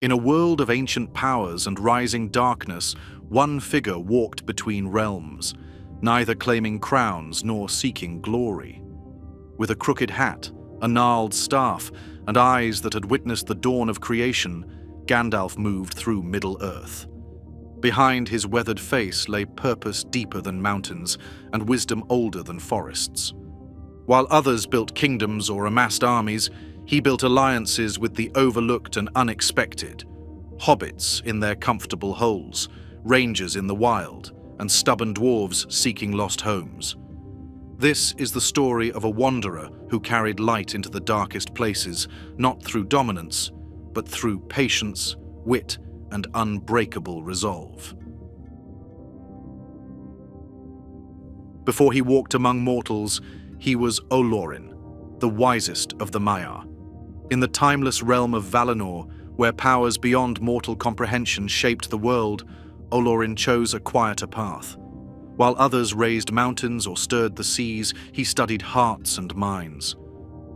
In a world of ancient powers and rising darkness, one figure walked between realms, neither claiming crowns nor seeking glory. With a crooked hat, a gnarled staff, and eyes that had witnessed the dawn of creation, Gandalf moved through Middle-earth. Behind his weathered face lay purpose deeper than mountains and wisdom older than forests. While others built kingdoms or amassed armies, he built alliances with the overlooked and unexpected. Hobbits in their comfortable holes, rangers in the wild, and stubborn dwarves seeking lost homes. This is the story of a wanderer who carried light into the darkest places, not through dominance, but through patience, wit, and unbreakable resolve. Before he walked among mortals, he was Olorin, the wisest of the Maiar. In the timeless realm of Valinor, where powers beyond mortal comprehension shaped the world, Olorin chose a quieter path. While others raised mountains or stirred the seas, he studied hearts and minds.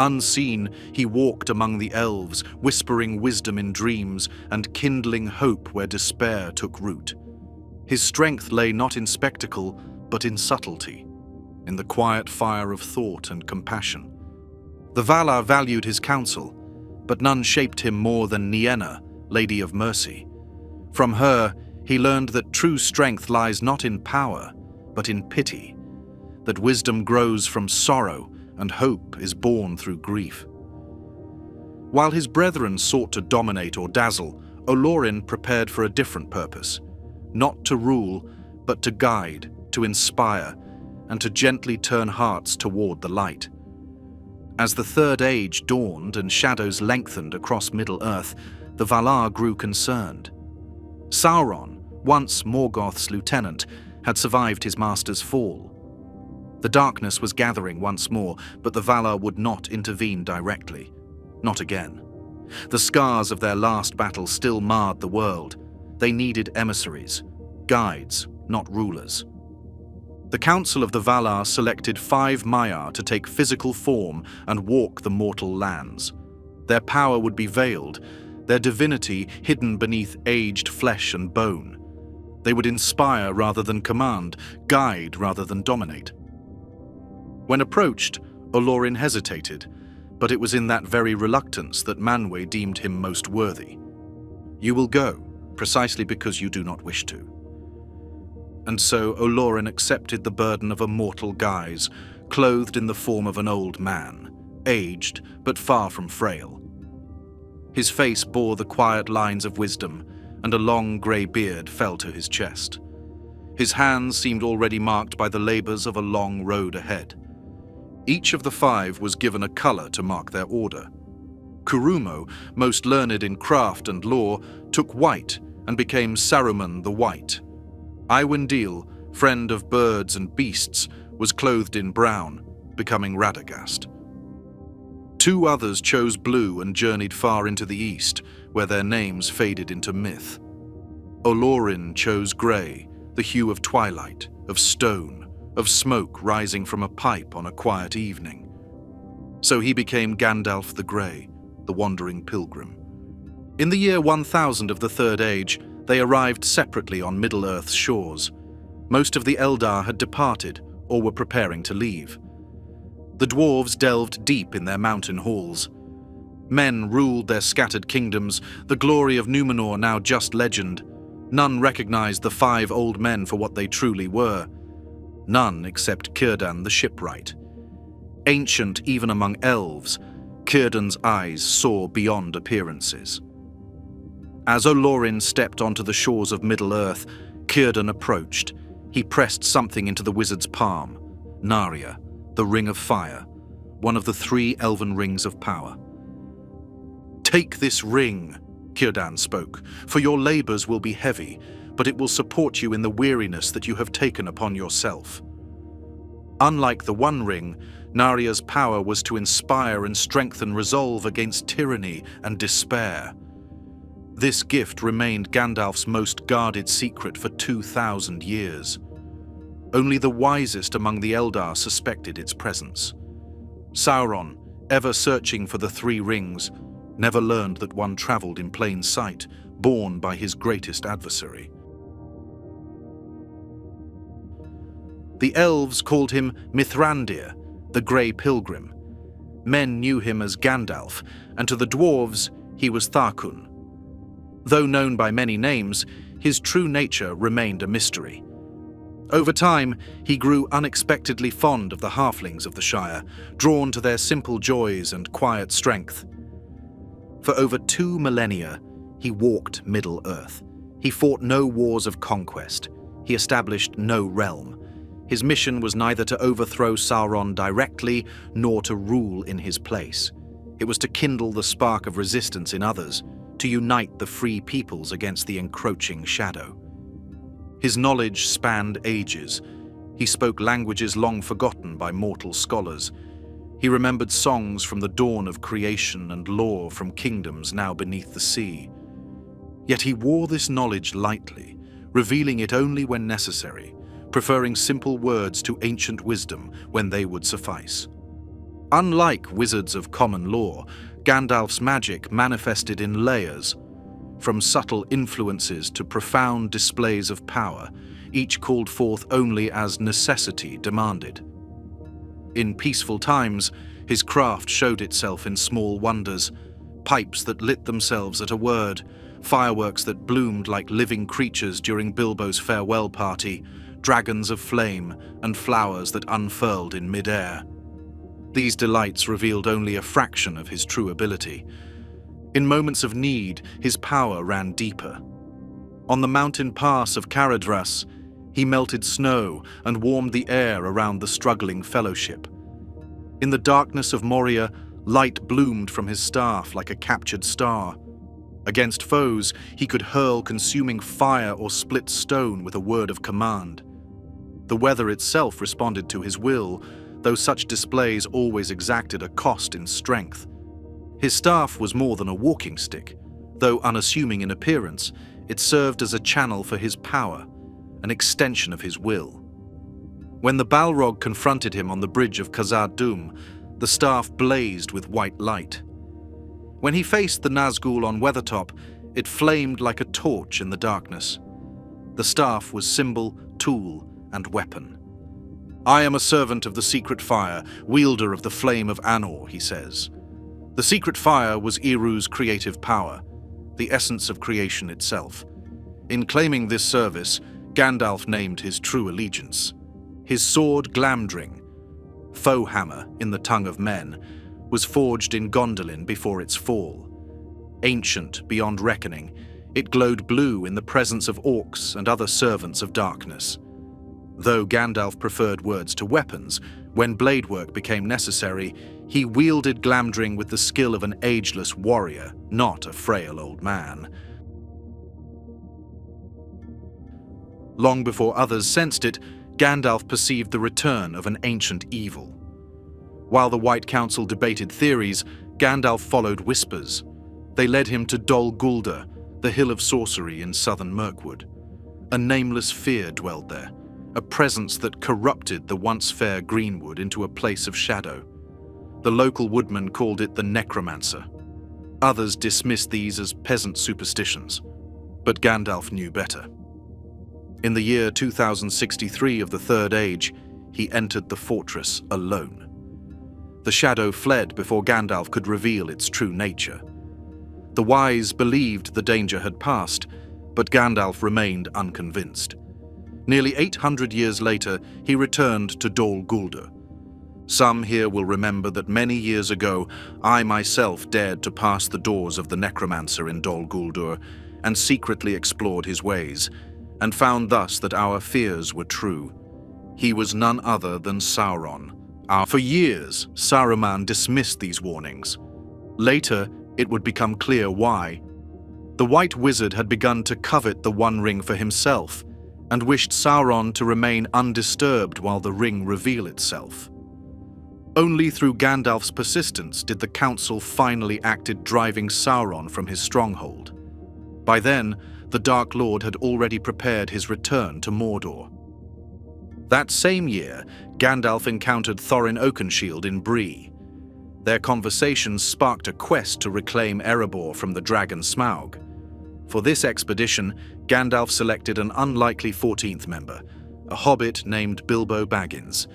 Unseen, he walked among the elves, whispering wisdom in dreams and kindling hope where despair took root. His strength lay not in spectacle, but in subtlety, in the quiet fire of thought and compassion. The Valar valued his counsel, but none shaped him more than Nienna, Lady of Mercy. From her, he learned that true strength lies not in power, but in pity, that wisdom grows from sorrow and hope is born through grief. While his brethren sought to dominate or dazzle, Olorin prepared for a different purpose, not to rule, but to guide, to inspire, and to gently turn hearts toward the light. As the Third Age dawned and shadows lengthened across Middle-earth, the Valar grew concerned. Sauron, once Morgoth's lieutenant, had survived his master's fall. The darkness was gathering once more, but the Valar would not intervene directly. Not again. The scars of their last battle still marred the world. They needed emissaries, guides, not rulers. The Council of the Valar selected 5 Maiar to take physical form and walk the mortal lands. Their power would be veiled, their divinity hidden beneath aged flesh and bone. They would inspire rather than command, guide rather than dominate. When approached, Olorin hesitated, but it was in that very reluctance that Manwë deemed him most worthy. You will go, precisely because you do not wish to. And so Olorin accepted the burden of a mortal guise, clothed in the form of an old man, aged but far from frail. His face bore the quiet lines of wisdom, and a long grey beard fell to his chest. His hands seemed already marked by the labours of a long road ahead. Each of the 5 was given a colour to mark their order. Curumo, most learned in craft and lore, took white and became Saruman the White. Iwendil, friend of birds and beasts, was clothed in brown, becoming Radagast. 2 others chose blue and journeyed far into the east, where their names faded into myth. Olorin chose grey, the hue of twilight, of stone, of smoke rising from a pipe on a quiet evening. So he became Gandalf the Grey, the wandering pilgrim. In the year 1000 of the Third Age, they arrived separately on Middle-earth's shores. Most of the Eldar had departed or were preparing to leave. The dwarves delved deep in their mountain halls. Men ruled their scattered kingdoms, the glory of Númenor now just legend. None recognized the 5 old men for what they truly were. None except Círdan the shipwright. Ancient even among elves, Círdan's eyes saw beyond appearances. As Olorin stepped onto the shores of Middle-earth, Círdan approached. He pressed something into the wizard's palm. Narya, the Ring of Fire, one of the 3 elven rings of power. "Take this ring," Círdan spoke, "for your labours will be heavy, but it will support you in the weariness that you have taken upon yourself." Unlike the One Ring, Narya's power was to inspire and strengthen resolve against tyranny and despair. This gift remained Gandalf's most guarded secret for 2,000 years. Only the wisest among the Eldar suspected its presence. Sauron, ever searching for the 3 rings, never learned that one travelled in plain sight, borne by his greatest adversary. The elves called him Mithrandir, the Grey Pilgrim. Men knew him as Gandalf, and to the dwarves he was Tharkun. Though known by many names, his true nature remained a mystery. Over time, he grew unexpectedly fond of the halflings of the Shire, drawn to their simple joys and quiet strength. For over 2 millennia, he walked Middle-earth. He fought no wars of conquest. He established no realm. His mission was neither to overthrow Sauron directly, nor to rule in his place. It was to kindle the spark of resistance in others, to unite the free peoples against the encroaching shadow. His knowledge spanned ages. He spoke languages long forgotten by mortal scholars. He remembered songs from the dawn of creation and lore from kingdoms now beneath the sea. Yet he wore this knowledge lightly, revealing it only when necessary, preferring simple words to ancient wisdom when they would suffice. Unlike wizards of common lore, Gandalf's magic manifested in layers, from subtle influences to profound displays of power, each called forth only as necessity demanded. In peaceful times, his craft showed itself in small wonders, pipes that lit themselves at a word, fireworks that bloomed like living creatures during Bilbo's farewell party, dragons of flame, and flowers that unfurled in mid-air. These delights revealed only a fraction of his true ability. In moments of need, his power ran deeper. On the mountain pass of Caradhras, he melted snow and warmed the air around the struggling fellowship. In the darkness of Moria, light bloomed from his staff like a captured star. Against foes, he could hurl consuming fire or split stone with a word of command. The weather itself responded to his will, though such displays always exacted a cost in strength. His staff was more than a walking stick. Though unassuming in appearance, it served as a channel for his power, an extension of his will. When the Balrog confronted him on the bridge of Khazad-dûm, the staff blazed with white light. When he faced the Nazgul on Weathertop, it flamed like a torch in the darkness. The staff was symbol, tool, and weapon. "I am a servant of the secret fire, wielder of the flame of Anor," he says. The secret fire was Eru's creative power, the essence of creation itself. In claiming this service, Gandalf named his true allegiance. His sword Glamdring, foe hammer in the tongue of men, was forged in Gondolin before its fall. Ancient beyond reckoning, it glowed blue in the presence of orcs and other servants of darkness. Though Gandalf preferred words to weapons, when blade work became necessary, he wielded Glamdring with the skill of an ageless warrior, not a frail old man. Long before others sensed it, Gandalf perceived the return of an ancient evil. While the White Council debated theories, Gandalf followed whispers. They led him to Dol Guldur, the hill of sorcery in southern Mirkwood. A nameless fear dwelled there, a presence that corrupted the once fair Greenwood into a place of shadow. The local woodmen called it the Necromancer. Others dismissed these as peasant superstitions, but Gandalf knew better. In the year 2063 of the Third Age, he entered the fortress alone. The shadow fled before Gandalf could reveal its true nature. The wise believed the danger had passed, but Gandalf remained unconvinced. Nearly 800 years later, he returned to Dol Guldur. Some here will remember that many years ago, I myself dared to pass the doors of the Necromancer in Dol Guldur and secretly explored his ways, and found thus that our fears were true. He was none other than Sauron. For years, Saruman dismissed these warnings. Later, it would become clear why. The White Wizard had begun to covet the One Ring for himself, and wished Sauron to remain undisturbed while the ring reveal itself. Only through Gandalf's persistence did the Council finally acted, driving Sauron from his stronghold. By then, the Dark Lord had already prepared his return to Mordor. That same year, Gandalf encountered Thorin Oakenshield in Bree. Their conversations sparked a quest to reclaim Erebor from the dragon Smaug. For this expedition, Gandalf selected an unlikely 14th member, a hobbit named Bilbo Baggins.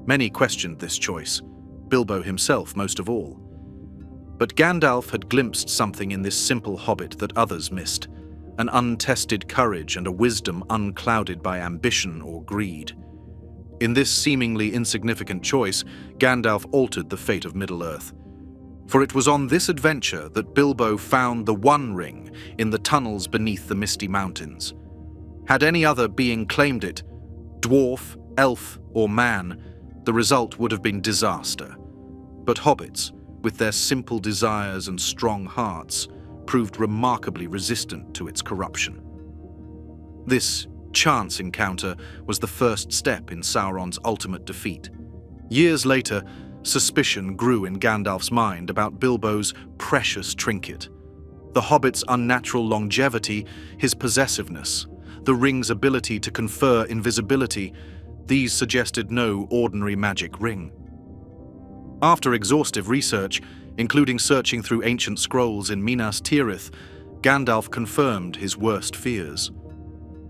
Many questioned this choice, Bilbo himself most of all. But Gandalf had glimpsed something in this simple hobbit that others missed, an untested courage and a wisdom unclouded by ambition or greed. In this seemingly insignificant choice, Gandalf altered the fate of Middle-earth. For it was on this adventure that Bilbo found the One Ring in the tunnels beneath the Misty Mountains. Had any other being claimed it, dwarf, elf, or man, the result would have been disaster. But hobbits, with their simple desires and strong hearts, proved remarkably resistant to its corruption. This chance encounter was the first step in Sauron's ultimate defeat. Years later, suspicion grew in Gandalf's mind about Bilbo's precious trinket. The hobbit's unnatural longevity, his possessiveness, the ring's ability to confer invisibility, these suggested no ordinary magic ring. After exhaustive research, including searching through ancient scrolls in Minas Tirith, Gandalf confirmed his worst fears.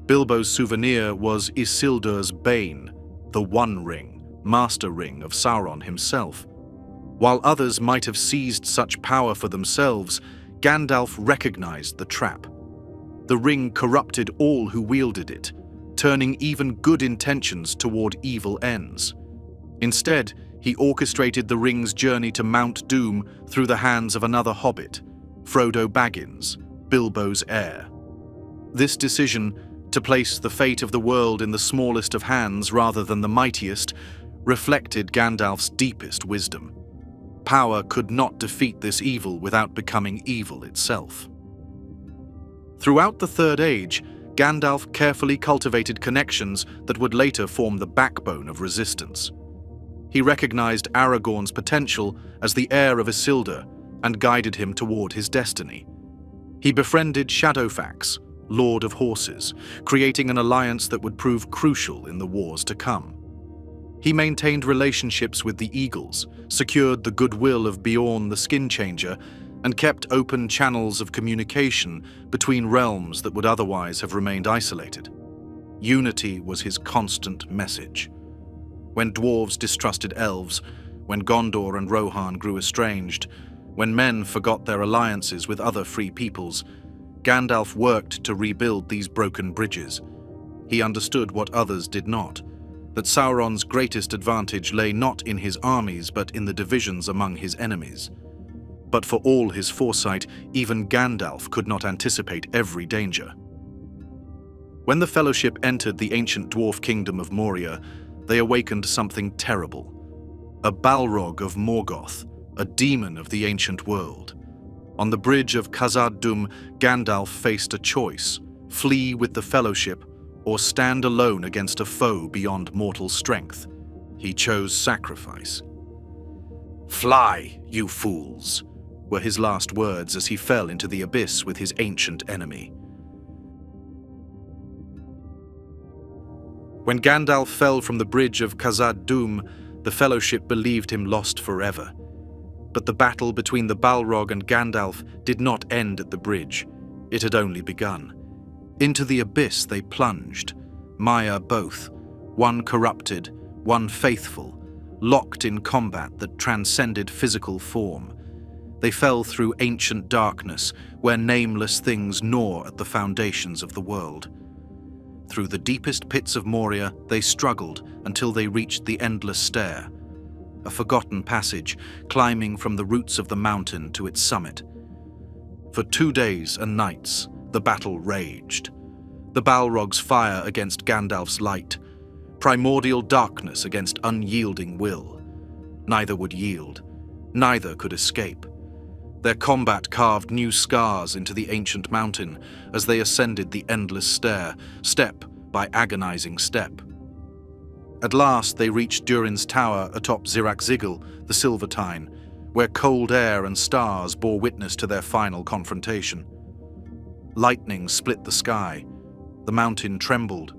Bilbo's souvenir was Isildur's bane, the One Ring, master ring of Sauron himself. While others might have seized such power for themselves, Gandalf recognized the trap. The ring corrupted all who wielded it, turning even good intentions toward evil ends. Instead, he orchestrated the ring's journey to Mount Doom through the hands of another hobbit, Frodo Baggins, Bilbo's heir. This decision, to place the fate of the world in the smallest of hands rather than the mightiest, reflected Gandalf's deepest wisdom. Power could not defeat this evil without becoming evil itself. Throughout the Third Age, Gandalf carefully cultivated connections that would later form the backbone of resistance. He recognized Aragorn's potential as the heir of Isildur and guided him toward his destiny. He befriended Shadowfax, Lord of Horses, creating an alliance that would prove crucial in the wars to come. He maintained relationships with the Eagles, secured the goodwill of Beorn the Skin Changer, and kept open channels of communication between realms that would otherwise have remained isolated. Unity was his constant message. When dwarves distrusted elves, when Gondor and Rohan grew estranged, when men forgot their alliances with other free peoples, Gandalf worked to rebuild these broken bridges. He understood what others did not, that Sauron's greatest advantage lay not in his armies but in the divisions among his enemies. But for all his foresight, even Gandalf could not anticipate every danger. When the Fellowship entered the ancient dwarf kingdom of Moria, they awakened something terrible. A Balrog of Morgoth, a demon of the ancient world. On the bridge of Khazad-dûm, Gandalf faced a choice: flee with the Fellowship or stand alone against a foe beyond mortal strength. He chose sacrifice. "Fly, you fools," were his last words as he fell into the abyss with his ancient enemy. When Gandalf fell from the bridge of Khazad-dûm, the Fellowship believed him lost forever. But the battle between the Balrog and Gandalf did not end at the bridge. It had only begun. Into the abyss they plunged, Maya both, one corrupted, one faithful, locked in combat that transcended physical form. They fell through ancient darkness, where nameless things gnaw at the foundations of the world. Through the deepest pits of Moria, they struggled until they reached the Endless Stair, a forgotten passage climbing from the roots of the mountain to its summit. For 2 days and nights, the battle raged. The Balrog's fire against Gandalf's light, primordial darkness against unyielding will. Neither would yield, neither could escape. Their combat carved new scars into the ancient mountain as they ascended the Endless Stair, step by agonizing step. At last they reached Durin's tower atop Zirak-Zigil, the Silvertine, where cold air and stars bore witness to their final confrontation. Lightning split the sky. The mountain trembled.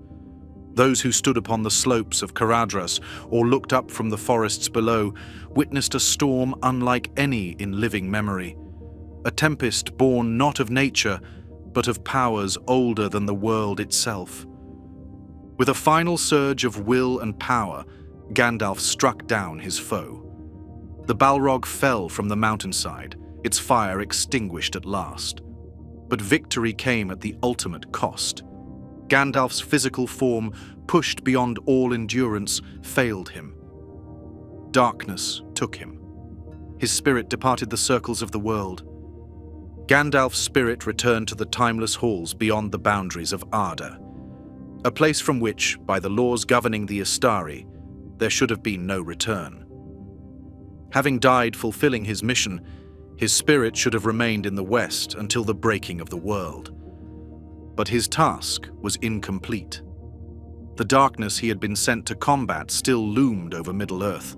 Those who stood upon the slopes of Caradhras or looked up from the forests below witnessed a storm unlike any in living memory, a tempest born not of nature, but of powers older than the world itself. With a final surge of will and power, Gandalf struck down his foe. The Balrog fell from the mountainside, its fire extinguished at last. But victory came at the ultimate cost. Gandalf's physical form, pushed beyond all endurance, failed him. Darkness took him. His spirit departed the circles of the world. Gandalf's spirit returned to the timeless halls beyond the boundaries of Arda, a place from which, by the laws governing the Istari, there should have been no return. Having died fulfilling his mission, his spirit should have remained in the West until the breaking of the world. But his task was incomplete. The darkness he had been sent to combat still loomed over Middle-earth.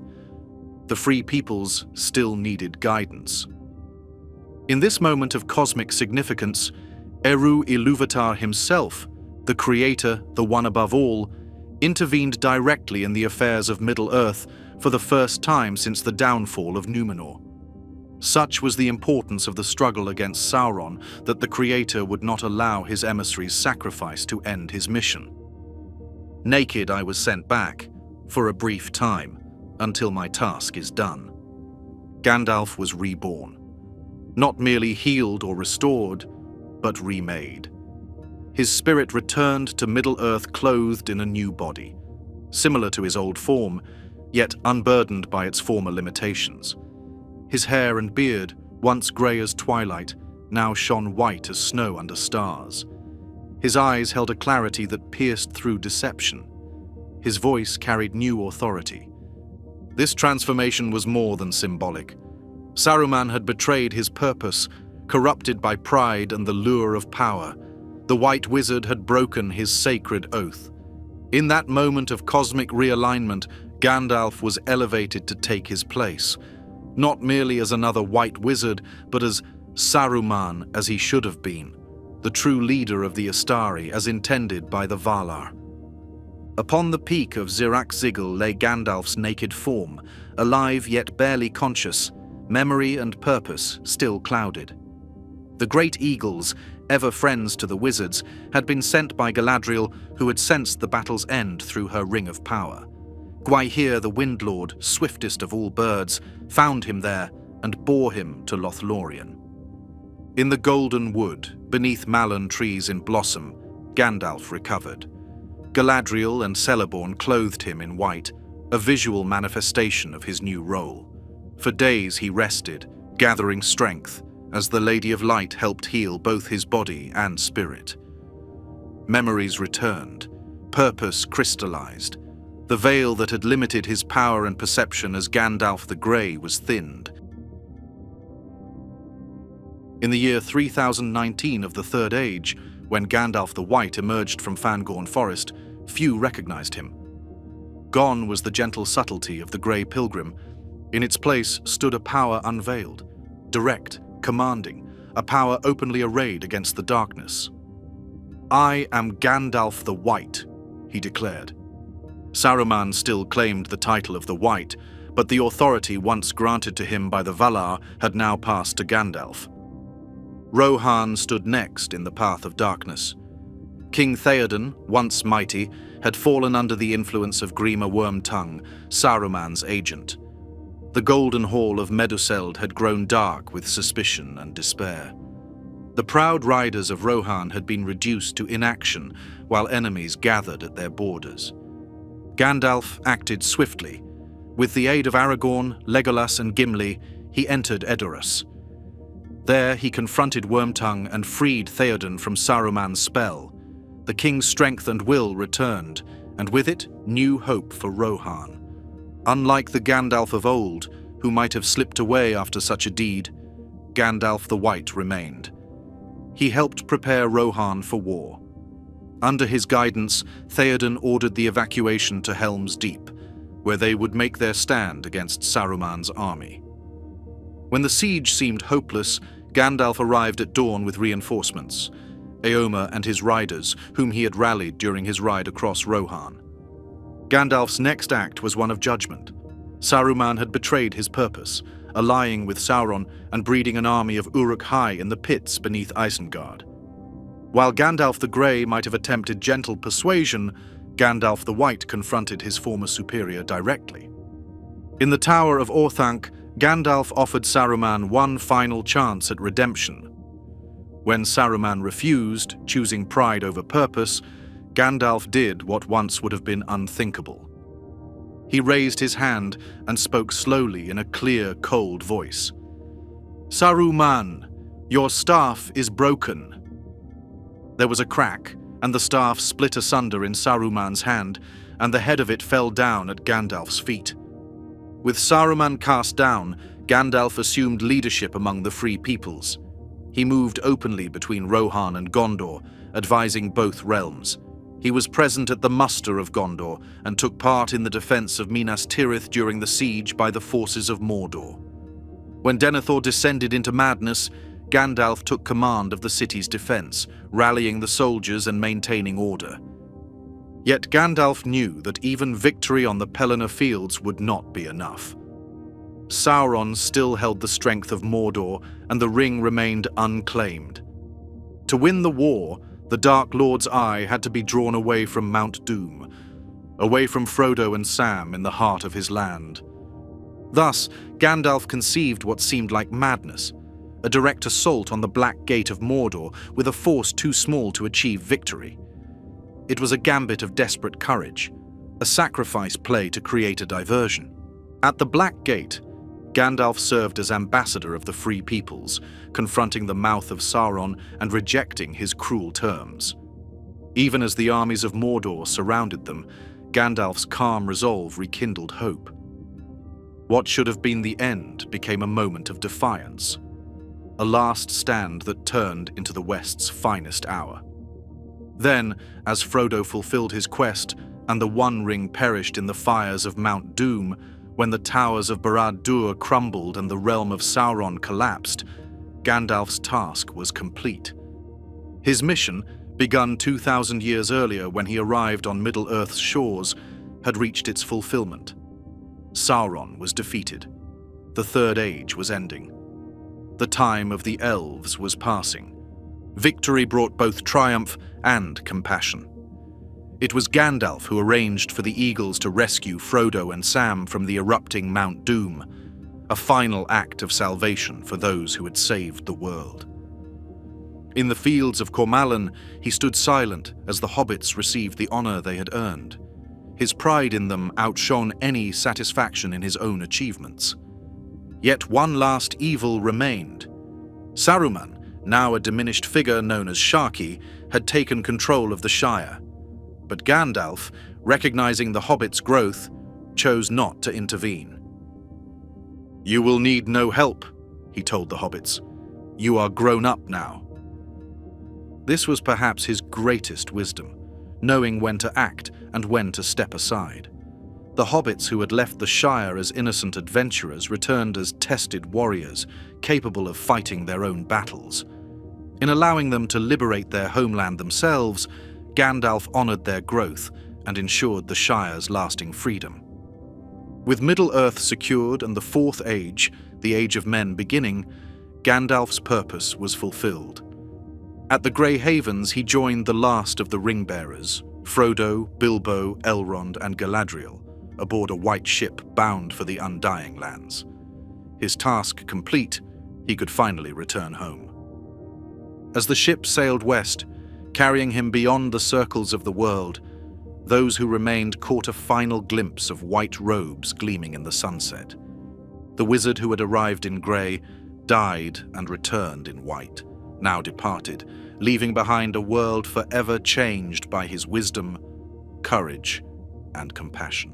The free peoples still needed guidance. In this moment of cosmic significance, Eru Ilúvatar himself, the creator, the one above all, intervened directly in the affairs of Middle-earth for the first time since the downfall of Númenor. Such was the importance of the struggle against Sauron that the Creator would not allow his emissaries' sacrifice to end his mission. Naked I was sent back, for a brief time, until my task is done. Gandalf was reborn. Not merely healed or restored, but remade. His spirit returned to Middle-earth clothed in a new body, similar to his old form, yet unburdened by its former limitations. His hair and beard, once grey as twilight, now shone white as snow under stars. His eyes held a clarity that pierced through deception. His voice carried new authority. This transformation was more than symbolic. Saruman had betrayed his purpose, corrupted by pride and the lure of power. The White Wizard had broken his sacred oath. In that moment of cosmic realignment, Gandalf was elevated to take his place, not merely as another White Wizard, but as Saruman as he should have been, the true leader of the Istari as intended by the Valar. Upon the peak of Zirak-Zigil lay Gandalf's naked form, alive yet barely conscious, memory and purpose still clouded. The great eagles, ever friends to the wizards, had been sent by Galadriel, who had sensed the battle's end through her ring of power. Gwaihir the Windlord, swiftest of all birds, found him there and bore him to Lothlorien. In the Golden Wood, beneath Malon trees in blossom, Gandalf recovered. Galadriel and Celeborn clothed him in white, a visual manifestation of his new role. For days he rested, gathering strength, as the Lady of Light helped heal both his body and spirit. Memories returned, purpose crystallized. The veil that had limited his power and perception as Gandalf the Grey was thinned. In the year 3019 of the Third Age, when Gandalf the White emerged from Fangorn Forest, few recognized him. Gone was the gentle subtlety of the Grey Pilgrim. In its place stood a power unveiled, direct, commanding, a power openly arrayed against the darkness. "I am Gandalf the White," he declared. Saruman still claimed the title of the White, but the authority once granted to him by the Valar had now passed to Gandalf. Rohan stood next in the path of darkness. King Theoden, once mighty, had fallen under the influence of Grima Wormtongue, Saruman's agent. The Golden Hall of Meduseld had grown dark with suspicion and despair. The proud riders of Rohan had been reduced to inaction while enemies gathered at their borders. Gandalf acted swiftly. With the aid of Aragorn, Legolas and Gimli, he entered Edoras. There he confronted Wormtongue and freed Theoden from Saruman's spell. The king's strength and will returned, and with it, new hope for Rohan. Unlike the Gandalf of old, who might have slipped away after such a deed, Gandalf the White remained. He helped prepare Rohan for war. Under his guidance, Theoden ordered the evacuation to Helm's Deep, where they would make their stand against Saruman's army. When the siege seemed hopeless, Gandalf arrived at dawn with reinforcements. Éomer and his riders, whom he had rallied during his ride across Rohan. Gandalf's next act was one of judgment. Saruman had betrayed his purpose, allying with Sauron and breeding an army of Uruk-hai in the pits beneath Isengard. While Gandalf the Grey might have attempted gentle persuasion, Gandalf the White confronted his former superior directly. In the Tower of Orthanc, Gandalf offered Saruman one final chance at redemption. When Saruman refused, choosing pride over purpose, Gandalf did what once would have been unthinkable. He raised his hand and spoke slowly in a clear, cold voice. "Saruman, your staff is broken." There was a crack, and the staff split asunder in Saruman's hand, and the head of it fell down at Gandalf's feet. With Saruman cast down, Gandalf assumed leadership among the free peoples. He moved openly between Rohan and Gondor, advising both realms. He was present at the muster of Gondor and took part in the defense of Minas Tirith during the siege by the forces of Mordor. When Denethor descended into madness, Gandalf took command of the city's defense, rallying the soldiers and maintaining order. Yet Gandalf knew that even victory on the Pelennor fields would not be enough. Sauron still held the strength of Mordor, and the ring remained unclaimed. To win the war, the Dark Lord's eye had to be drawn away from Mount Doom, away from Frodo and Sam in the heart of his land. Thus, Gandalf conceived what seemed like madness, a direct assault on the Black Gate of Mordor with a force too small to achieve victory. It was a gambit of desperate courage, a sacrifice play to create a diversion. At the Black Gate, Gandalf served as ambassador of the Free Peoples, confronting the mouth of Sauron and rejecting his cruel terms. Even as the armies of Mordor surrounded them, Gandalf's calm resolve rekindled hope. What should have been the end became a moment of defiance, a last stand that turned into the West's finest hour. Then, as Frodo fulfilled his quest and the One Ring perished in the fires of Mount Doom, when the towers of Barad-dûr crumbled and the realm of Sauron collapsed, Gandalf's task was complete. His mission, begun 2,000 years earlier when he arrived on Middle-earth's shores, had reached its fulfillment. Sauron was defeated. The Third Age was ending. The time of the elves was passing. Victory brought both triumph and compassion. It was Gandalf who arranged for the Eagles to rescue Frodo and Sam from the erupting Mount Doom, a final act of salvation for those who had saved the world. In the fields of Cormallen, he stood silent as the hobbits received the honor they had earned. His pride in them outshone any satisfaction in his own achievements. Yet one last evil remained. Saruman, now a diminished figure known as Sharky, had taken control of the Shire. But Gandalf, recognizing the hobbits' growth, chose not to intervene. "You will need no help," he told the hobbits. "You are grown up now." This was perhaps his greatest wisdom, knowing when to act and when to step aside. The hobbits who had left the Shire as innocent adventurers returned as tested warriors, capable of fighting their own battles. In allowing them to liberate their homeland themselves, Gandalf honored their growth and ensured the Shire's lasting freedom. With Middle-earth secured and the Fourth Age, the Age of Men, beginning, Gandalf's purpose was fulfilled. At the Grey Havens, he joined the last of the Ring-bearers, Frodo, Bilbo, Elrond, and Galadriel, aboard a white ship bound for the Undying Lands. His task complete, he could finally return home. As the ship sailed west, carrying him beyond the circles of the world, those who remained caught a final glimpse of white robes gleaming in the sunset. The wizard who had arrived in grey died and returned in white, now departed, leaving behind a world forever changed by his wisdom, courage, and compassion.